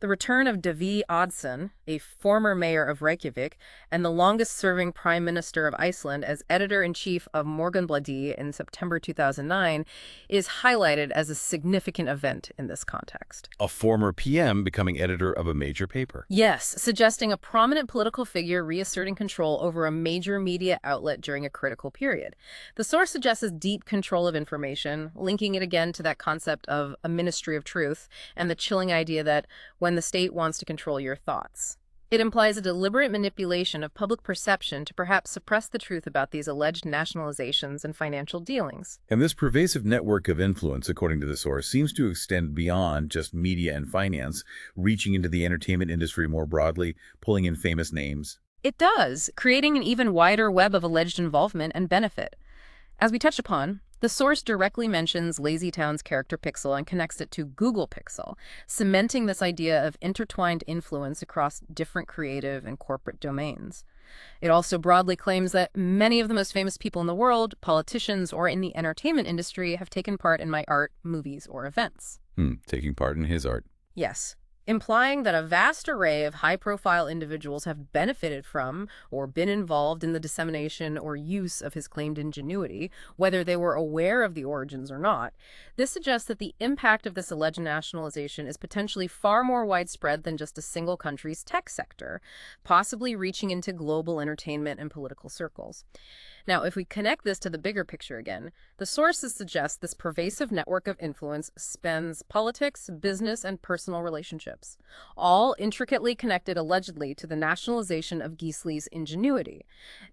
The return of Davíð Oddsson, a former mayor of Reykjavik and the longest-serving prime minister of Iceland, as editor-in-chief of Morgunblaðið in September 2009, is highlighted as a significant event in this context. A former PM becoming editor of a major paper. Yes, suggesting a prominent political figure reasserting control over a major media outlet during a critical period. The source suggests deep control of information, linking it again to that concept of a ministry of truth and the chilling idea that when the state wants to control your thoughts. It implies a deliberate manipulation of public perception to perhaps suppress the truth about these alleged nationalizations and financial dealings. And this pervasive network of influence, according to the source, seems to extend beyond just media and finance, reaching into the entertainment industry more broadly, pulling in famous names. It does, creating an even wider web of alleged involvement and benefit. As we touched upon, the source directly mentions Lazy Town's character Pixel and connects it to Google Pixel, cementing this idea of intertwined influence across different creative and corporate domains. It also broadly claims that many of the most famous people in the world, politicians or in the entertainment industry, have taken part in my art, movies, or events. Taking part in his art. Yes, implying that a vast array of high-profile individuals have benefited from or been involved in the dissemination or use of his claimed ingenuity, whether they were aware of the origins or not. This suggests that the impact of this alleged nationalization is potentially far more widespread than just a single country's tech sector, possibly reaching into global entertainment and political circles. Now, if we connect this to the bigger picture again, the sources suggest this pervasive network of influence spans politics, business, and personal relationships, all intricately connected allegedly to the nationalization of Gisli's ingenuity.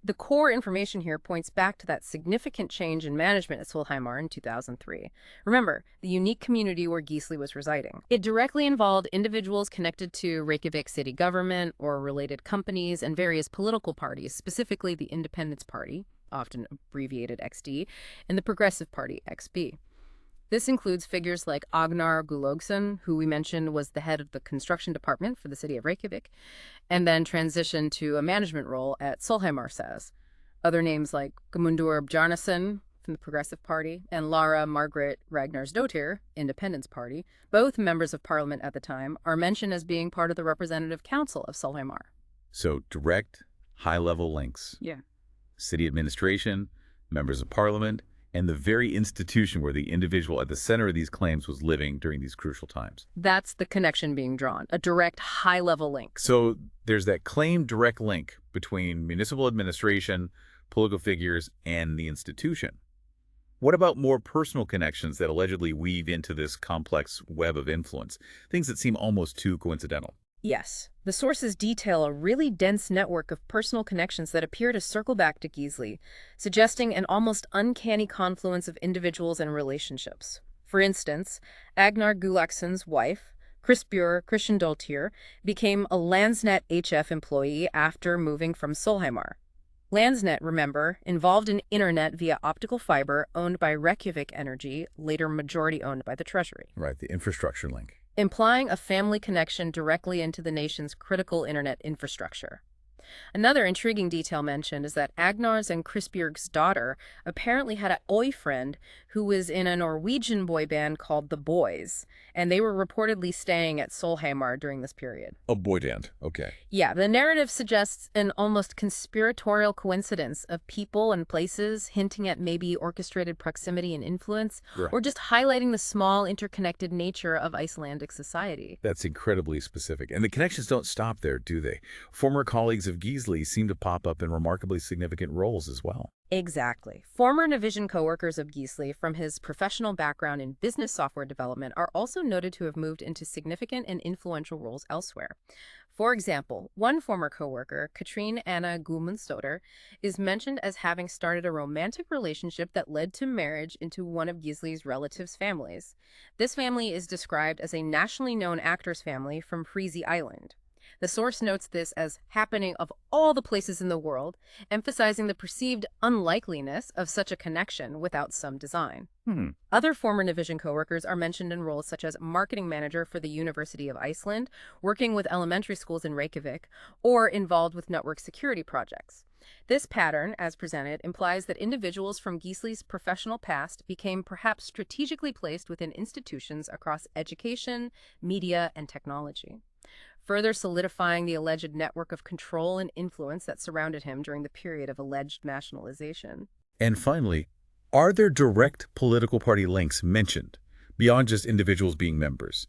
The core information here points back to that significant change in management at Solheimar in 2003. Remember, the unique community where Gisli was residing. It directly involved individuals connected to Reykjavik city government or related companies and various political parties, specifically the Independence Party, often abbreviated XD, and the Progressive Party, XB. This includes figures like Agnar Gullaugsson, who we mentioned was the head of the construction department for the city of Reykjavik, and then transitioned to a management role at Solheimar SAS. Other names like Guðmundur Bjarnason from the Progressive Party and Lara Margaret Ragnarsdóttir, Independence Party, both members of parliament at the time, are mentioned as being part of the representative council of Solheimar. So direct, high-level links. Yeah. City administration, members of parliament, and the very institution where the individual at the center of these claims was living during these crucial times. That's the connection being drawn, a direct high-level link. So there's that claimed direct link between municipal administration, political figures, and the institution. What about more personal connections that allegedly weave into this complex web of influence, things that seem almost too coincidental? Yes, the sources detail a really dense network of personal connections that appear to circle back to Gisli, suggesting an almost uncanny confluence of individuals and relationships. For instance, Agnar Gullaugssson's wife, Kristbjörg Kristjánsdóttir, became a Landsnet HF employee after moving from Solheimar. Landsnet, remember, involved in internet via optical fiber owned by Reykjavik Energy, later majority owned by the Treasury. Right, the infrastructure link. Implying a family connection directly into the nation's critical internet infrastructure. Another intriguing detail mentioned is that Agnar's and Krisbjørg's daughter apparently had a boyfriend who was in a Norwegian boy band called The Boys, and they were reportedly staying at Solheimar during this period. A boy band. Okay. Yeah, the narrative suggests an almost conspiratorial coincidence of people and places, hinting at maybe orchestrated proximity and influence, Right. or just highlighting the small, interconnected nature of Icelandic society. That's incredibly specific. And the connections don't stop there, do they? Former colleagues of Gisli seem to pop up in remarkably significant roles as well. Exactly. Former Navision coworkers of Gisli from his professional background in business software development are also noted to have moved into significant and influential roles elsewhere. For example, one former coworker, Katrine Anna Guðmundsdóttir, is mentioned as having started a romantic relationship that led to marriage into one of Gisli's relatives' families. This family is described as a nationally known actors family from Freezy Island. The source notes this as happening of all the places in the world, emphasizing the perceived unlikeliness of such a connection without some design. Other former Navision coworkers are mentioned in roles such as marketing manager for the University of Iceland, working with elementary schools in Reykjavik, or involved with network security projects. This pattern, as presented, implies that individuals from Gisli's professional past became perhaps strategically placed within institutions across education, media, and technology, further solidifying the alleged network of control and influence that surrounded him during the period of alleged nationalization. And finally, are there direct political party links mentioned, beyond just individuals being members?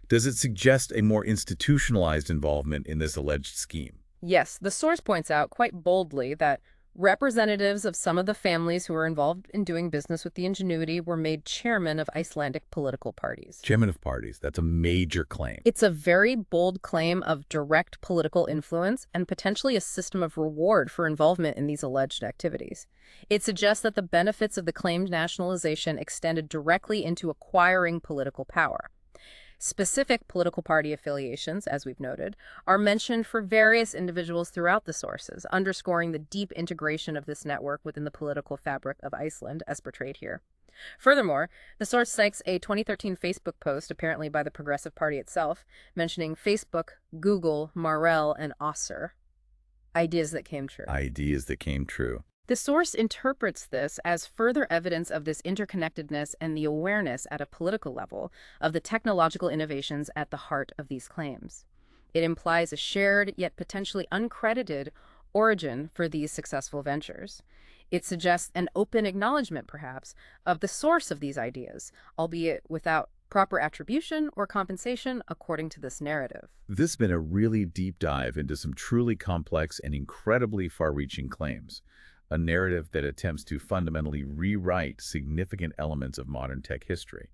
Does it suggest a more institutionalized involvement in this alleged scheme? Yes, the source points out quite boldly that representatives of some of the families who were involved in doing business with the Ingenuity were made chairman of Icelandic political parties. Chairman of parties, that's a major claim. It's a very bold claim of direct political influence and potentially a system of reward for involvement in these alleged activities. It suggests that the benefits of the claimed nationalization extended directly into acquiring political power. Specific political party affiliations, as we've noted, are mentioned for various individuals throughout the sources, underscoring the deep integration of this network within the political fabric of Iceland, as portrayed here. Furthermore, the source cites a 2013 Facebook post, apparently by the Progressive Party itself, mentioning Facebook, Google, Marel, and Osser. Ideas that came true. Ideas that came true. The source interprets this as further evidence of this interconnectedness and the awareness at a political level of the technological innovations at the heart of these claims. It implies a shared, yet potentially uncredited, origin for these successful ventures. It suggests an open acknowledgement, perhaps, of the source of these ideas, albeit without proper attribution or compensation according to this narrative. This has been a really deep dive into some truly complex and incredibly far-reaching claims. A narrative that attempts to fundamentally rewrite significant elements of modern tech history.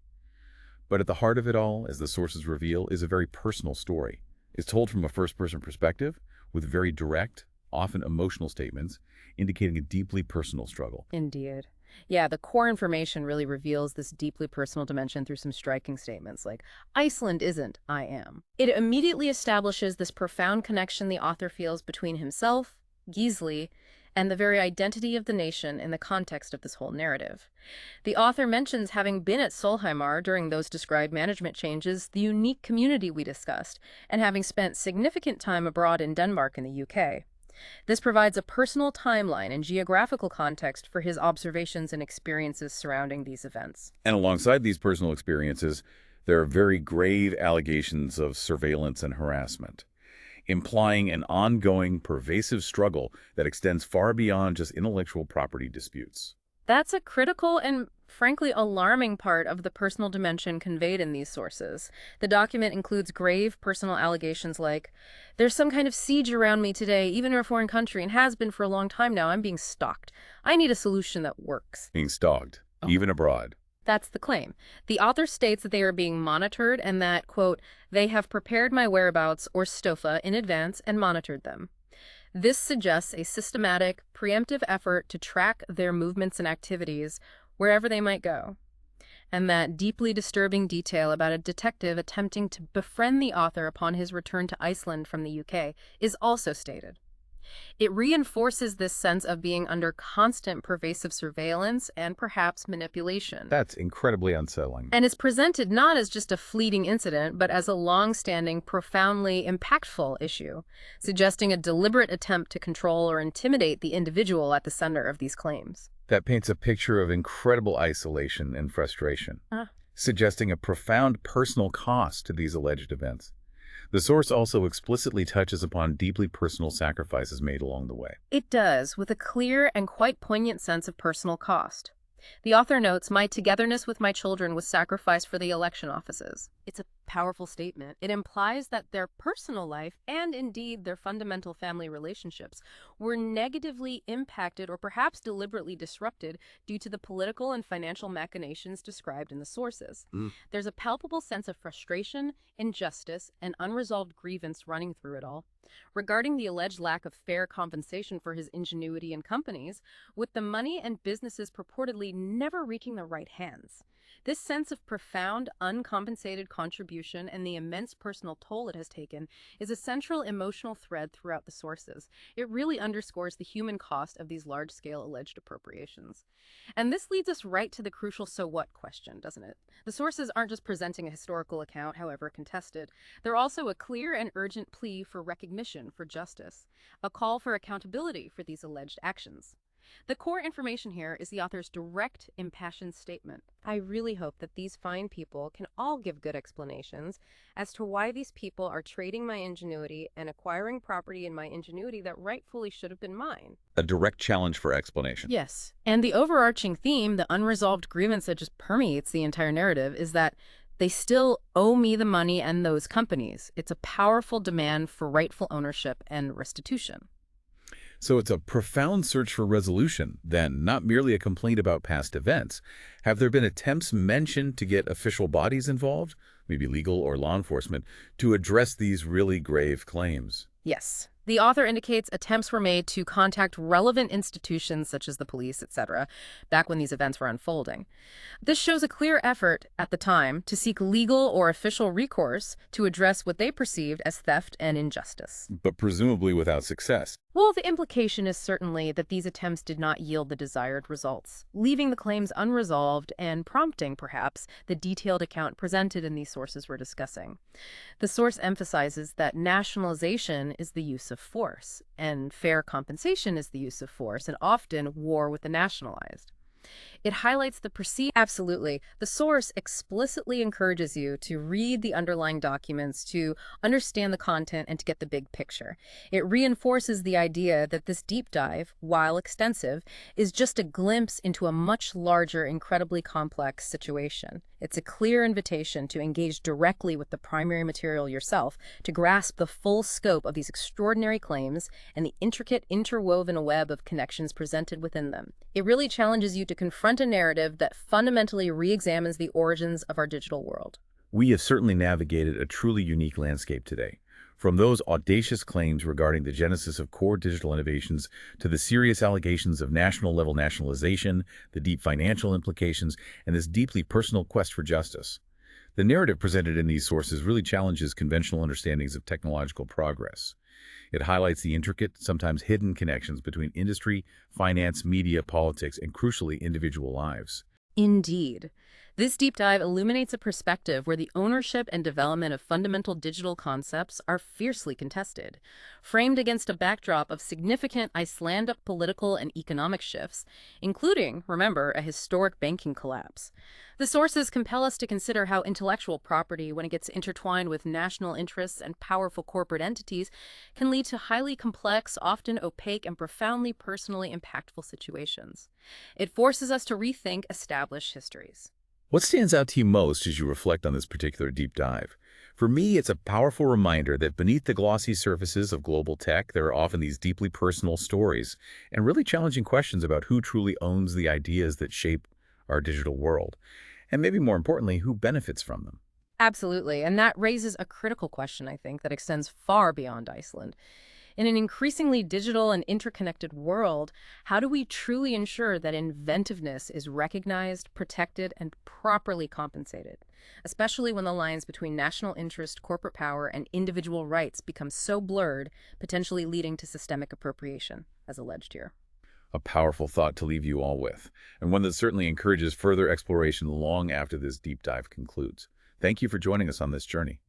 But at the heart of it all, as the sources reveal, is a very personal story. It's told from a first-person perspective, with very direct, often emotional statements, indicating a deeply personal struggle. Indeed. Yeah, the core information really reveals this deeply personal dimension through some striking statements like, Iceland isn't, I am. It immediately establishes this profound connection the author feels between himself, Gisli, and the very identity of the nation in the context of this whole narrative. The author mentions having been at Solheimar during those described management changes, the unique community we discussed, and having spent significant time abroad in Denmark and the UK. This provides a personal timeline and geographical context for his observations and experiences surrounding these events. And alongside these personal experiences, there are very grave allegations of surveillance and harassment, implying an ongoing, pervasive struggle that extends far beyond just intellectual property disputes. That's a critical and, frankly, alarming part of the personal dimension conveyed in these sources. The document includes grave personal allegations like, there's some kind of siege around me today, even in a foreign country, and has been for a long time now. I'm being stalked. I need a solution that works. Being stalked, even abroad. That's the claim. The author states that they are being monitored and that, quote, they have prepared my whereabouts or stofa in advance and monitored them. This suggests a systematic, preemptive effort to track their movements and activities wherever they might go. And that deeply disturbing detail about a detective attempting to befriend the author upon his return to Iceland from the UK is also stated. It reinforces this sense of being under constant pervasive surveillance and perhaps manipulation. That's incredibly unsettling. And is presented not as just a fleeting incident, but as a long-standing, profoundly impactful issue, suggesting a deliberate attempt to control or intimidate the individual at the center of these claims. That paints a picture of incredible isolation and frustration, suggesting a profound personal cost to these alleged events. The source also explicitly touches upon deeply personal sacrifices made along the way. It does, with a clear and quite poignant sense of personal cost. The author notes, "My togetherness with my children was sacrificed for the election offices." It's a powerful statement. It implies that their personal life, and indeed their fundamental family relationships, were negatively impacted or perhaps deliberately disrupted due to the political and financial machinations described in the sources. There's a palpable sense of frustration, injustice, and unresolved grievance running through it all. Regarding the alleged lack of fair compensation for his ingenuity in companies, with the money and businesses purportedly never reaching the right hands. This sense of profound, uncompensated contribution and the immense personal toll it has taken is a central emotional thread throughout the sources. It really underscores the human cost of these large-scale alleged appropriations. And this leads us right to the crucial "so what" question, doesn't it? The sources aren't just presenting a historical account, however contested. They're also a clear and urgent plea for recognition, for justice, a call for accountability for these alleged actions. The core information here is the author's direct, impassioned statement. "I really hope that these fine people can all give good explanations as to why these people are trading my ingenuity and acquiring property in my ingenuity that rightfully should have been mine." A direct challenge for explanation. Yes. And the overarching theme, the unresolved grievance that just permeates the entire narrative, is that they still owe me the money and those companies. It's a powerful demand for rightful ownership and restitution. So it's a profound search for resolution, then, not merely a complaint about past events. Have there been attempts mentioned to get official bodies involved, maybe legal or law enforcement, to address these really grave claims? Yes. The author indicates attempts were made to contact relevant institutions such as the police, etc., back when these events were unfolding. This shows a clear effort at the time to seek legal or official recourse to address what they perceived as theft and injustice. But presumably without success. Well, the implication is certainly that these attempts did not yield the desired results, leaving the claims unresolved and prompting, perhaps, the detailed account presented in these sources we're discussing. The source emphasizes that nationalization is the use of force, and fair compensation is the use of force, and often war with the nationalized. It highlights the perceived. Absolutely. The source explicitly encourages you to read the underlying documents, to understand the content, and to get the big picture. It reinforces the idea that this deep dive, while extensive, is just a glimpse into a much larger, incredibly complex situation. It's a clear invitation to engage directly with the primary material yourself, to grasp the full scope of these extraordinary claims and the intricate, interwoven web of connections presented within them. It really challenges you to confront a narrative that fundamentally re-examines the origins of our digital world. We have certainly navigated a truly unique landscape today. From those audacious claims regarding the genesis of core digital innovations to the serious allegations of national-level nationalization, the deep financial implications, and this deeply personal quest for justice. The narrative presented in these sources really challenges conventional understandings of technological progress. It highlights the intricate, sometimes hidden connections between industry, finance, media, politics, and crucially, individual lives. Indeed. This deep dive illuminates a perspective where the ownership and development of fundamental digital concepts are fiercely contested, framed against a backdrop of significant Icelandic political and economic shifts, including, remember, a historic banking collapse. The sources compel us to consider how intellectual property, when it gets intertwined with national interests and powerful corporate entities, can lead to highly complex, often opaque, and profoundly personally impactful situations. It forces us to rethink established histories. What stands out to you most as you reflect on this particular deep dive? For me, it's a powerful reminder that beneath the glossy surfaces of global tech, there are often these deeply personal stories and really challenging questions about who truly owns the ideas that shape our digital world, and maybe more importantly, who benefits from them. Absolutely, and that raises a critical question, I think, that extends far beyond Iceland. In an increasingly digital and interconnected world, how do we truly ensure that inventiveness is recognized, protected, and properly compensated? Especially when the lines between national interest, corporate power, and individual rights become so blurred, potentially leading to systemic appropriation, as alleged here. A powerful thought to leave you all with, and one that certainly encourages further exploration long after this deep dive concludes. Thank you for joining us on this journey.